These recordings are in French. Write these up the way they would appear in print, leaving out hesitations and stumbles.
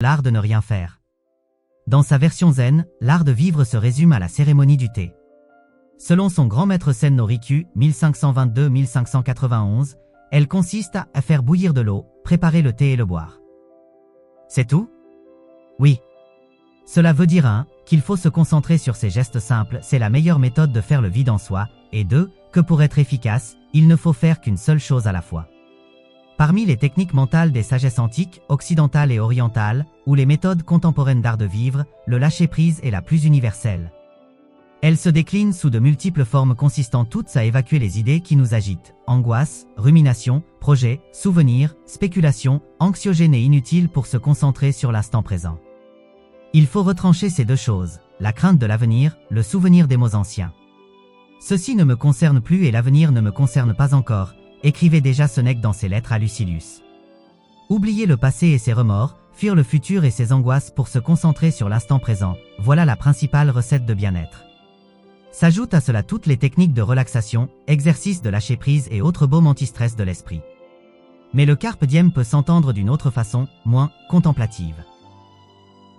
l'art de ne rien faire. Dans sa version zen, l'art de vivre se résume à la cérémonie du thé. Selon son grand maître Sen no Rikyū, 1522-1591, elle consiste à faire bouillir de l'eau, préparer le thé et le boire. C'est tout? Oui. Cela veut dire qu'il faut se concentrer sur ces gestes simples, c'est la meilleure méthode de faire le vide en soi, et 2, que pour être efficace, il ne faut faire qu'une seule chose à la fois. Parmi les techniques mentales des sagesses antiques, occidentales et orientales, ou les méthodes contemporaines d'art de vivre, le lâcher-prise est la plus universelle. Elle se décline sous de multiples formes consistant toutes à évacuer les idées qui nous agitent, angoisse, rumination, projet, souvenirs, spéculation, anxiogènes et inutiles pour se concentrer sur l'instant présent. Il faut retrancher ces deux choses, la crainte de l'avenir, le souvenir des mots anciens. Ceci ne me concerne plus et l'avenir ne me concerne pas encore, écrivait déjà Sénèque dans ses lettres à Lucilius. Oublier le passé et ses remords, fuir le futur et ses angoisses pour se concentrer sur l'instant présent, voilà la principale recette de bien-être. S'ajoutent à cela toutes les techniques de relaxation, exercices de lâcher-prise et autres baumes anti-stress de l'esprit. Mais le carpe diem peut s'entendre d'une autre façon, moins contemplative.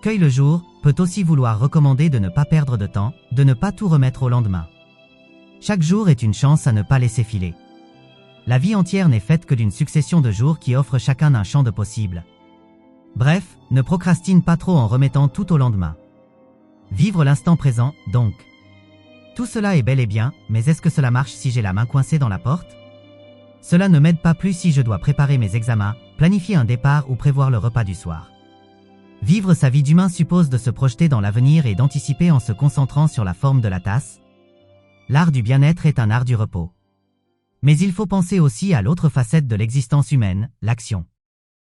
Cueille le jour peut aussi vouloir recommander de ne pas perdre de temps, de ne pas tout remettre au lendemain. Chaque jour est une chance à ne pas laisser filer. La vie entière n'est faite que d'une succession de jours qui offrent chacun un champ de possibles. Bref, ne procrastine pas trop en remettant tout au lendemain. Vivre l'instant présent, donc. Tout cela est bel et bien, mais est-ce que cela marche si j'ai la main coincée dans la porte? Cela ne m'aide pas plus si je dois préparer mes examens, planifier un départ ou prévoir le repas du soir. Vivre sa vie d'humain suppose de se projeter dans l'avenir et d'anticiper en se concentrant sur la forme de la tasse. L'art du bien-être est un art du repos. Mais il faut penser aussi à l'autre facette de l'existence humaine, l'action.